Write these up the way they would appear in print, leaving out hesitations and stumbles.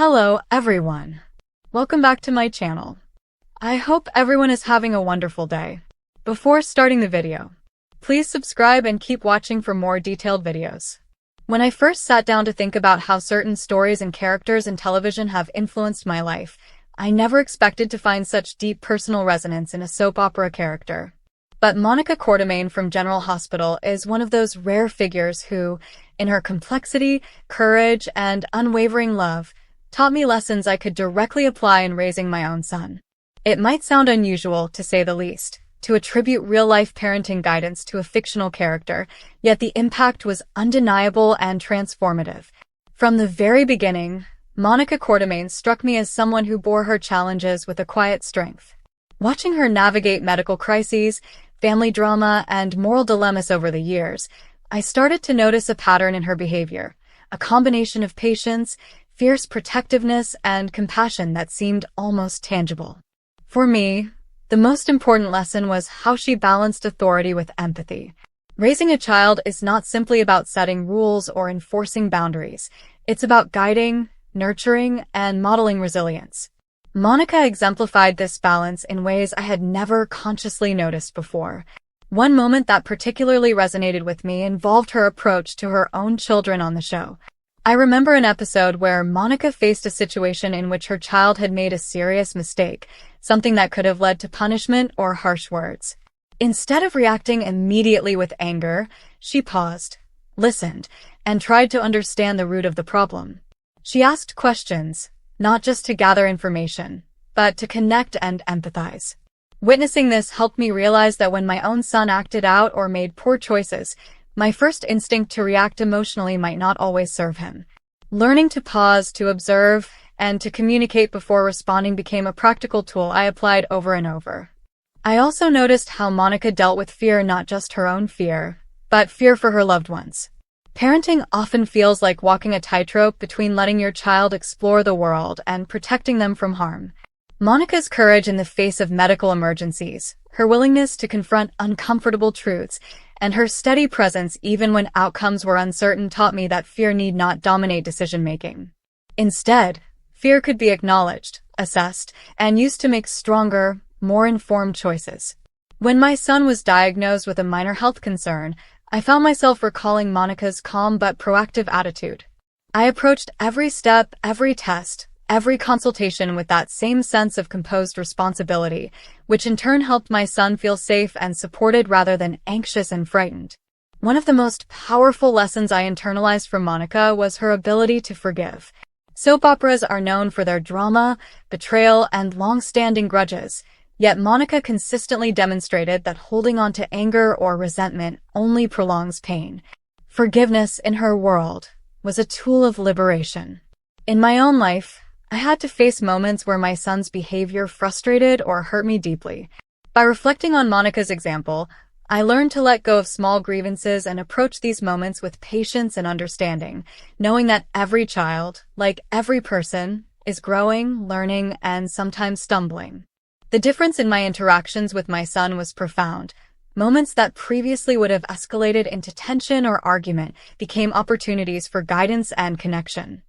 Hello, everyone. Welcome back to my channel. I hope everyone is having a wonderful day. Before starting the video, please subscribe and keep watching for more detailed videos. When I first sat down to think about how certain stories and characters in television have influenced my life, I never expected to find such deep personal resonance in a soap opera character. But Monica Quartermaine from General Hospital is one of those rare figures who, in her complexity, courage, and unwavering love, taught me lessons I could directly apply in raising my own son. It might sound unusual, to say the least, to attribute real-life parenting guidance to a fictional character, yet the impact was undeniable and transformative. From the very beginning, Monica Quartermaine struck me as someone who bore her challenges with a quiet strength. Watching her navigate medical crises, family drama, and moral dilemmas over the years, I started to notice a pattern in her behavior, a combination of patience, fierce protectiveness, and compassion that seemed almost tangible. For me, the most important lesson was how she balanced authority with empathy. Raising a child is not simply about setting rules or enforcing boundaries. It's about guiding, nurturing, and modeling resilience. Monica exemplified this balance in ways I had never consciously noticed before. One moment that particularly resonated with me involved her approach to her own children on the show. I remember an episode where Monica faced a situation in which her child had made a serious mistake, something that could have led to punishment or harsh words. Instead of reacting immediately with anger, she paused, listened, and tried to understand the root of the problem. She asked questions, not just to gather information, but to connect and empathize. Witnessing this helped me realize that when my own son acted out or made poor choices, my first instinct to react emotionally might not always serve him. Learning to pause, to observe, and to communicate before responding became a practical tool I applied over and over. I also noticed how Monica dealt with fear, not just her own fear, but fear for her loved ones. Parenting often feels like walking a tightrope between letting your child explore the world and protecting them from harm. Monica's courage in the face of medical emergencies, her willingness to confront uncomfortable truths, and her steady presence even when outcomes were uncertain taught me that fear need not dominate decision-making. Instead, fear could be acknowledged, assessed, and used to make stronger, more informed choices. When my son was diagnosed with a minor health concern, I found myself recalling Monica's calm but proactive attitude. I approached every step, every test, every consultation with that same sense of composed responsibility, which in turn helped my son feel safe and supported rather than anxious and frightened. One of the most powerful lessons I internalized from Monica was her ability to forgive. Soap operas are known for their drama, betrayal, and long-standing grudges, yet Monica consistently demonstrated that holding on to anger or resentment only prolongs pain. Forgiveness, in her world, was a tool of liberation. In my own life, I had to face moments where my son's behavior frustrated or hurt me deeply. By reflecting on Monica's example, I learned to let go of small grievances and approach these moments with patience and understanding, knowing that every child, like every person, is growing, learning, and sometimes stumbling. The difference in my interactions with my son was profound. Moments that previously would have escalated into tension or argument became opportunities for guidance and connection.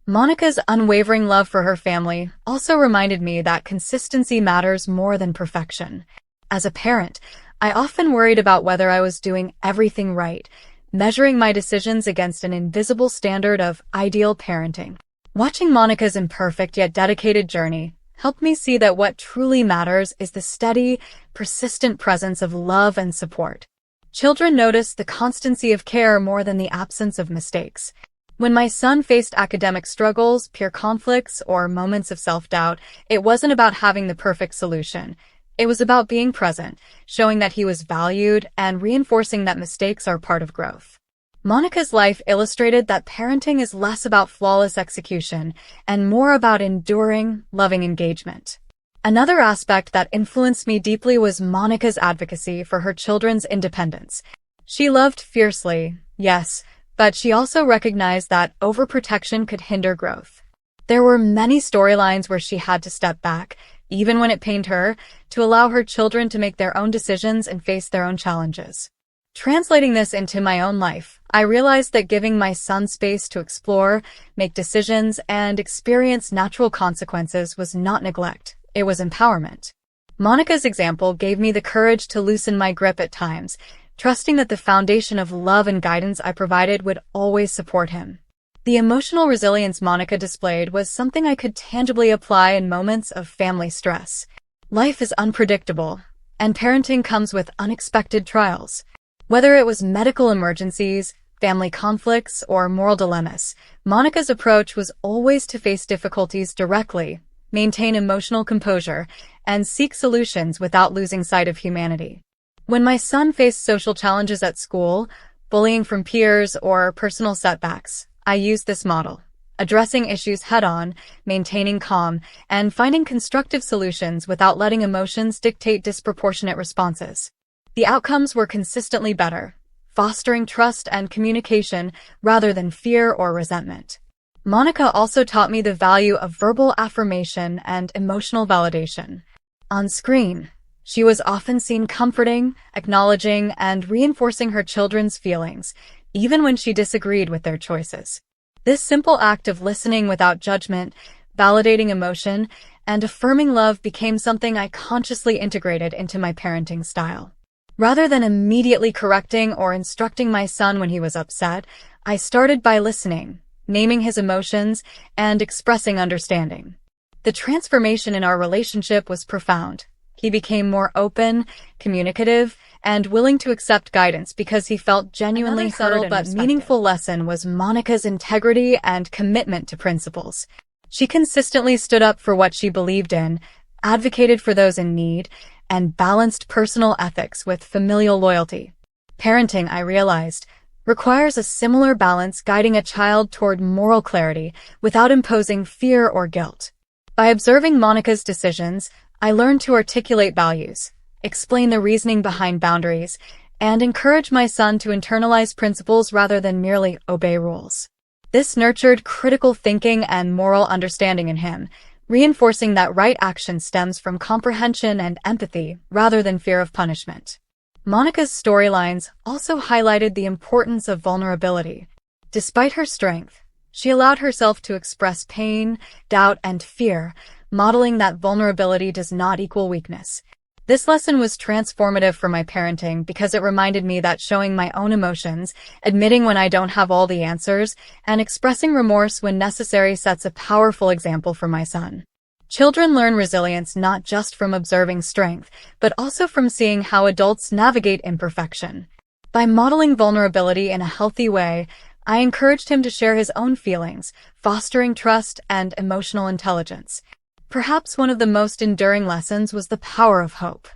Monica's unwavering love for her family also reminded me that consistency matters more than perfection. As a parent, I often worried about whether I was doing everything right, measuring my decisions against an invisible standard of ideal parenting. Watching Monica's imperfect yet dedicated journey helped me see that what truly matters is the steady, persistent presence of love and support. Children notice the constancy of care more than the absence of mistakes. When my son faced academic struggles, peer conflicts, or moments of self-doubt, it wasn't about having the perfect solution. It was about being present, showing that he was valued, and reinforcing that mistakes are part of growth. Monica's life illustrated that parenting is less about flawless execution and more about enduring, loving engagement. Another aspect that influenced me deeply was Monica's advocacy for her children's independence. She loved fiercely, yes, but she also recognized that overprotection could hinder growth. There were many storylines where she had to step back, even when it pained her, to allow her children to make their own decisions and face their own challenges. Translating this into my own life, I realized that giving my son space to explore, make decisions, and experience natural consequences was not neglect, it was empowerment. Monica's example gave me the courage to loosen my grip at times, trusting that the foundation of love and guidance I provided would always support him. The emotional resilience Monica displayed was something I could tangibly apply in moments of family stress. Life is unpredictable, and parenting comes with unexpected trials. Whether it was medical emergencies, family conflicts, or moral dilemmas, Monica's approach was always to face difficulties directly, maintain emotional composure, and seek solutions without losing sight of humanity. When my son faced social challenges at school, bullying from peers, or personal setbacks, I used this model, addressing issues head-on, maintaining calm, and finding constructive solutions without letting emotions dictate disproportionate responses. The outcomes were consistently better, fostering trust and communication rather than fear or resentment. Monica also taught me the value of verbal affirmation and emotional validation. On screen, she was often seen comforting, acknowledging, and reinforcing her children's feelings, even when she disagreed with their choices. This simple act of listening without judgment, validating emotion, and affirming love became something I consciously integrated into my parenting style. Rather than immediately correcting or instructing my son when he was upset, I started by listening, naming his emotions, and expressing understanding. The transformation in our relationship was profound. He became more open, communicative, and willing to accept guidance because he felt genuinely subtle but meaningful lesson was Monica's integrity and commitment to principles. She consistently stood up for what she believed in, advocated for those in need, and balanced personal ethics with familial loyalty. Parenting, I realized, requires a similar balance, guiding a child toward moral clarity without imposing fear or guilt. By observing Monica's decisions, I learned to articulate values, explain the reasoning behind boundaries, and encourage my son to internalize principles rather than merely obey rules. This nurtured critical thinking and moral understanding in him, reinforcing that right action stems from comprehension and empathy rather than fear of punishment. Monica's storylines also highlighted the importance of vulnerability. Despite her strength, she allowed herself to express pain, doubt, and fear, modeling that vulnerability does not equal weakness. This lesson was transformative for my parenting because it reminded me that showing my own emotions, admitting when I don't have all the answers, and expressing remorse when necessary sets a powerful example for my son. Children learn resilience not just from observing strength, but also from seeing how adults navigate imperfection. By modeling vulnerability in a healthy way, I encouraged him to share his own feelings, fostering trust and emotional intelligence. Perhaps one of the most enduring lessons was the power of hope.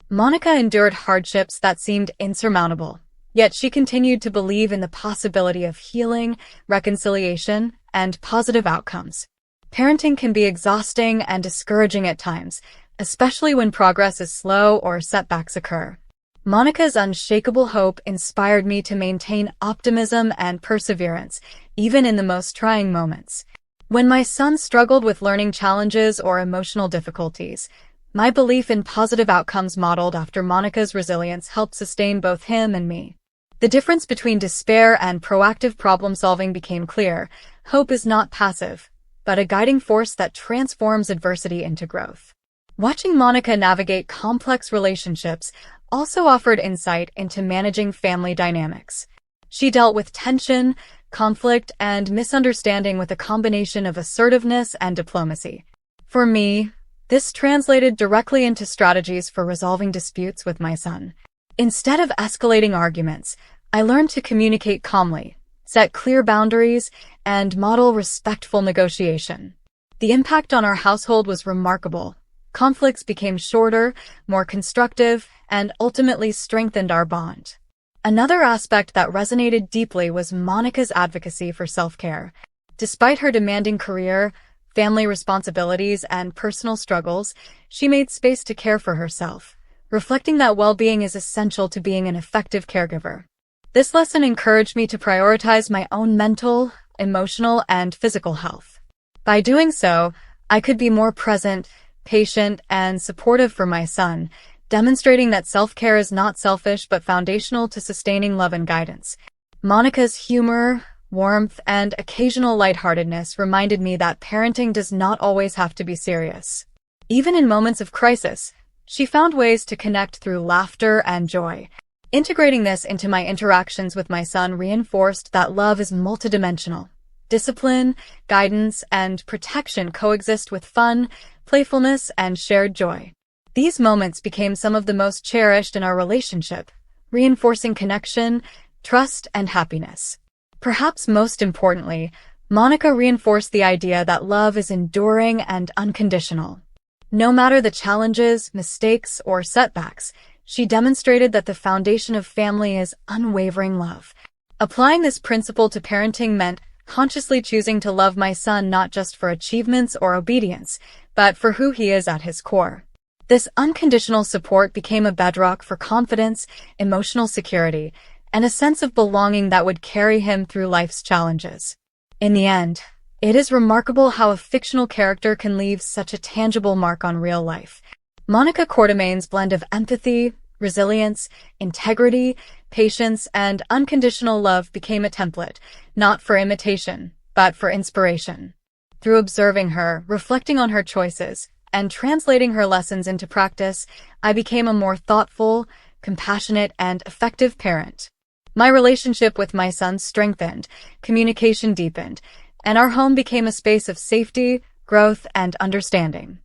Monica endured hardships that seemed insurmountable, yet she continued to believe in the possibility of healing, reconciliation, and positive outcomes. Parenting can be exhausting and discouraging at times, especially when progress is slow or setbacks occur. Monica's unshakable hope inspired me to maintain optimism and perseverance, even in the most trying moments. When my son struggled with learning challenges or emotional difficulties, my belief in positive outcomes modeled after Monica's resilience helped sustain both him and me. The difference between despair and proactive problem-solving became clear. Hope is not passive, but a guiding force that transforms adversity into growth. Watching Monica navigate complex relationships also offered insight into managing family dynamics. She dealt with tension, conflict, and misunderstanding with a combination of assertiveness and diplomacy. For me, this translated directly into strategies for resolving disputes with my son. Instead of escalating arguments, I learned to communicate calmly, set clear boundaries, and model respectful negotiation. The impact on our household was remarkable. Conflicts became shorter, more constructive, and ultimately strengthened our bond. Another aspect that resonated deeply was Monica's advocacy for self-care. Despite her demanding career, family responsibilities, and personal struggles, she made space to care for herself, reflecting that well-being is essential to being an effective caregiver. This lesson encouraged me to prioritize my own mental, emotional, and physical health. By doing so, I could be more present, patient, and supportive for my son, demonstrating that self-care is not selfish but foundational to sustaining love and guidance. Monica's humor, warmth, and occasional lightheartedness reminded me that parenting does not always have to be serious. Even in moments of crisis, she found ways to connect through laughter and joy. Integrating this into my interactions with my son reinforced that love is multidimensional. Discipline, guidance, and protection coexist with fun, playfulness, and shared joy. These moments became some of the most cherished in our relationship, reinforcing connection, trust, and happiness. Perhaps most importantly, Monica reinforced the idea that love is enduring and unconditional. No matter the challenges, mistakes, or setbacks, she demonstrated that the foundation of family is unwavering love. Applying this principle to parenting meant consciously choosing to love my son not just for achievements or obedience, but for who he is at his core. This unconditional support became a bedrock for confidence, emotional security, and a sense of belonging that would carry him through life's challenges. In the end, it is remarkable how a fictional character can leave such a tangible mark on real life. Monica Quartermain's blend of empathy, resilience, integrity, patience, and unconditional love became a template, not for imitation, but for inspiration. Through observing her, reflecting on her choices, and translating her lessons into practice, I became a more thoughtful, compassionate, and effective parent. My relationship with my son strengthened, communication deepened, and our home became a space of safety, growth, and understanding.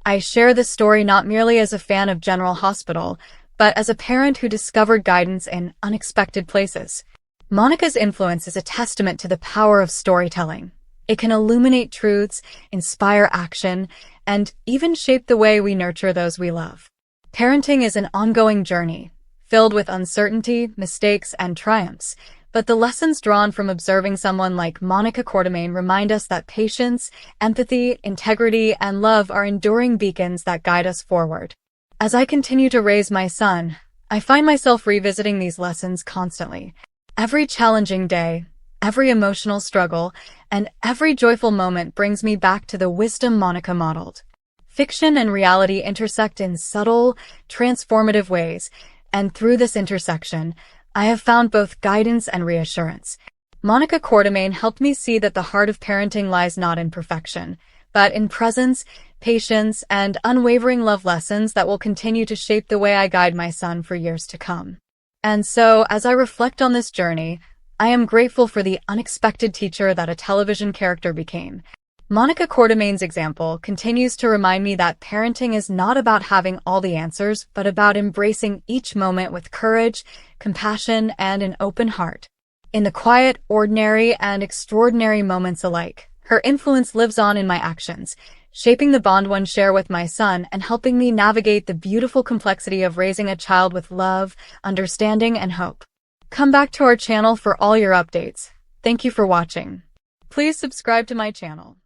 I share this story not merely as a fan of General Hospital, but as a parent who discovered guidance in unexpected places. Monica's influence is a testament to the power of storytelling. It can illuminate truths, inspire action, and even shape the way we nurture those we love. Parenting is an ongoing journey, filled with uncertainty, mistakes, and triumphs, but the lessons drawn from observing someone like Monica Quartermain remind us that patience, empathy, integrity, and love are enduring beacons that guide us forward. As I continue to raise my son, I find myself revisiting these lessons constantly. Every challenging day, every emotional struggle, and every joyful moment brings me back to the wisdom Monica modeled. Fiction and reality intersect in subtle, transformative ways, and through this intersection, I have found both guidance and reassurance. Monica Quartermain helped me see that the heart of parenting lies not in perfection, but in presence, patience, and unwavering love lessons that will continue to shape the way I guide my son for years to come. And so, as I reflect on this journey, I am grateful for the unexpected teacher that a television character became. Monica Quartermain's example continues to remind me that parenting is not about having all the answers, but about embracing each moment with courage, compassion, and an open heart. In the quiet, ordinary, and extraordinary moments alike, her influence lives on in my actions, shaping the bond one share with my son and helping me navigate the beautiful complexity of raising a child with love, understanding, and hope. Come back to our channel for all your updates. Thank you for watching. Please subscribe to my channel.